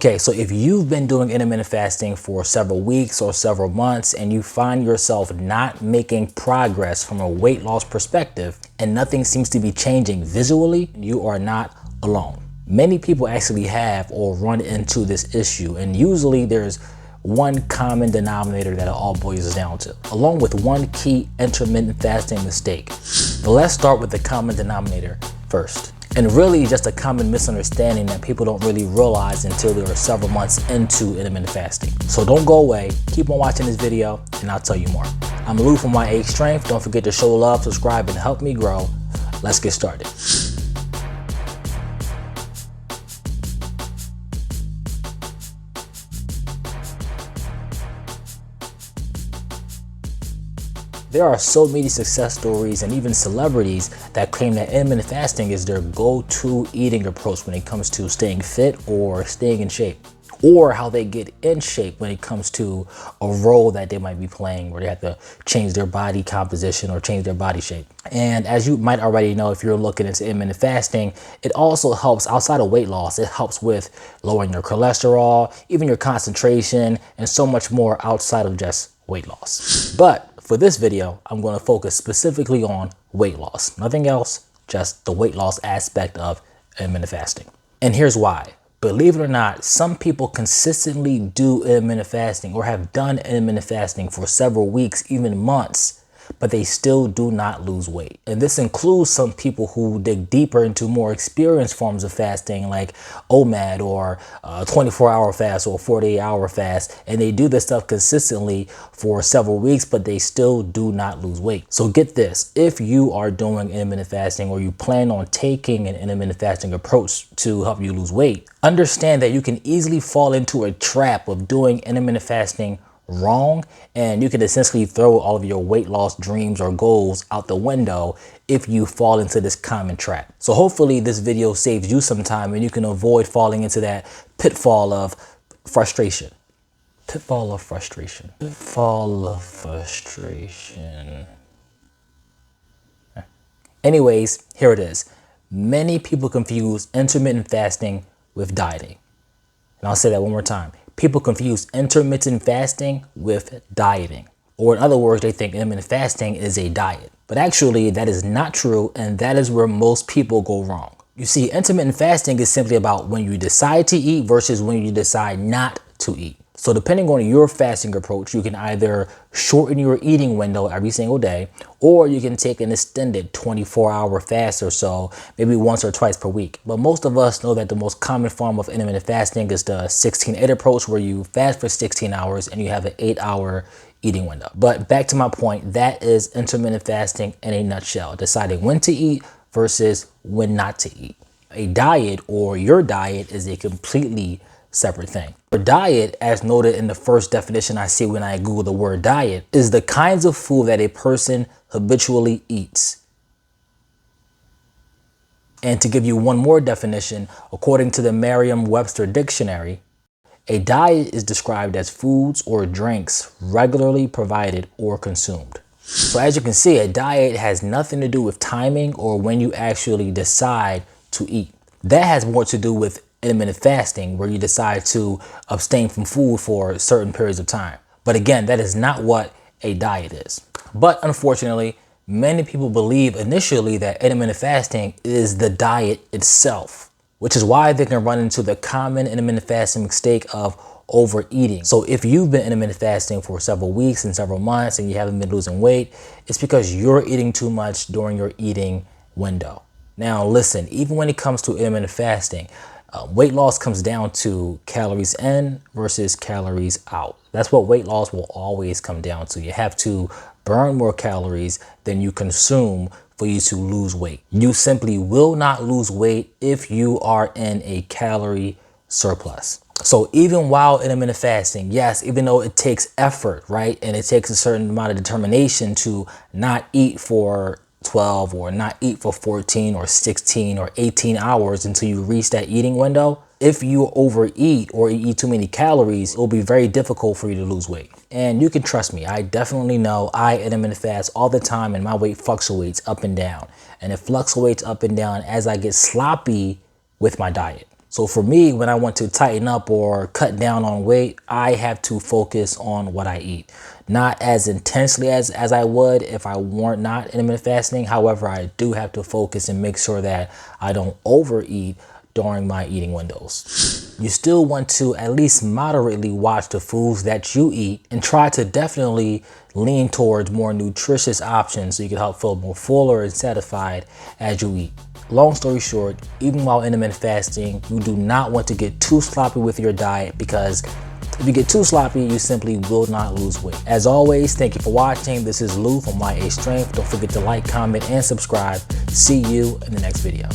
Okay, so if you've been doing intermittent fasting for several weeks or several months and you find yourself not making progress from a weight loss perspective and nothing seems to be changing visually, you are not alone. Many people actually have or run into this issue, and usually there's one common denominator that it all boils down to, along with one key intermittent fasting mistake. But let's start with the common denominator first. And really just a common misunderstanding that people don't really realize until they are several months into intermittent fasting. So don't go away, keep on watching this video and I'll tell you more. I'm Lou from YH Strength. Don't forget to show love, subscribe, and help me grow. Let's get started. There are so many success stories and even celebrities that claim that intermittent fasting is their go-to eating approach when it comes to staying fit or staying in shape, or how they get in shape when it comes to a role that they might be playing where they have to change their body composition or change their body shape. And as you might already know, if you're looking into intermittent fasting, it also helps outside of weight loss. It helps with lowering your cholesterol, even your concentration, and so much more outside of just weight loss. But for this video, I'm going to focus specifically on weight loss. Nothing else, just the weight loss aspect of intermittent fasting. And here's why. Believe it or not, some people consistently do intermittent fasting or have done intermittent fasting for several weeks, even months, but they still do not lose weight. And this includes some people who dig deeper into more experienced forms of fasting like OMAD or 24-hour fast or 48-hour fast. And they do this stuff consistently for several weeks, but they still do not lose weight. So get this, if you are doing intermittent fasting or you plan on taking an intermittent fasting approach to help you lose weight, understand that you can easily fall into a trap of doing intermittent fasting wrong, and you can essentially throw all of your weight loss dreams or goals out the window if you fall into this common trap. So hopefully this video saves you some time and you can avoid falling into that pitfall of frustration. Pitfall of frustration. Pitfall of frustration. Anyways, here it is. Many people confuse intermittent fasting with dieting. And I'll say that one more time. People confuse intermittent fasting with dieting. Or in other words, they think intermittent fasting is a diet. But actually, that is not true, and that is where most people go wrong. You see, intermittent fasting is simply about when you decide to eat versus when you decide not to eat. So depending on your fasting approach, you can either shorten your eating window every single day, or you can take an extended 24-hour fast or so, maybe once or twice per week. But most of us know that the most common form of intermittent fasting is the 16-8 approach, where you fast for 16 hours and you have an 8-hour eating window. But back to my point, that is intermittent fasting in a nutshell, deciding when to eat versus when not to eat. A diet or your diet is a completely separate thing. A diet, as noted in the first definition I see when I Google the word diet, is the kinds of food that a person habitually eats. And to give you one more definition, according to the Merriam-Webster dictionary, a diet is described as foods or drinks regularly provided or consumed. So as you can see, a diet has nothing to do with timing or when you actually decide to eat. That has more to do with intermittent fasting, where you decide to abstain from food for certain periods of time. But again, that is not what a diet is. But unfortunately, many people believe initially that intermittent fasting is the diet itself, which is why they can run into the common intermittent fasting mistake of overeating. So if you've been intermittent fasting for several weeks and several months and you haven't been losing weight, it's because you're eating too much during your eating window. Now listen, even when it comes to intermittent fasting, weight loss comes down to calories in versus calories out. That's what weight loss will always come down to. You have to burn more calories than you consume for you to lose weight. You simply will not lose weight if you are in a calorie surplus. So even while intermittent fasting, yes, even though it takes effort, right? And it takes a certain amount of determination to not eat for 12 or not eat for 14 or 16 or 18 hours until you reach that eating window. If you overeat or you eat too many calories, it will be very difficult for you to lose weight. And you can trust me, I definitely know I intermittent fast all the time and my weight fluctuates up and down. And it fluctuates up and down as I get sloppy with my diet. So for me, when I want to tighten up or cut down on weight, I have to focus on what I eat. Not as intensely as I would if I weren't not intermittent fasting. However, I do have to focus and make sure that I don't overeat during my eating windows. You still want to at least moderately watch the foods that you eat and try to definitely lean towards more nutritious options so you can help feel more fuller and satisfied as you eat. Long story short, even while intermittent fasting, you do not want to get too sloppy with your diet, because if you get too sloppy, you simply will not lose weight. As always, thank you for watching. This is Lou from My Age Strength. Don't forget to like, comment, and subscribe. See you in the next video.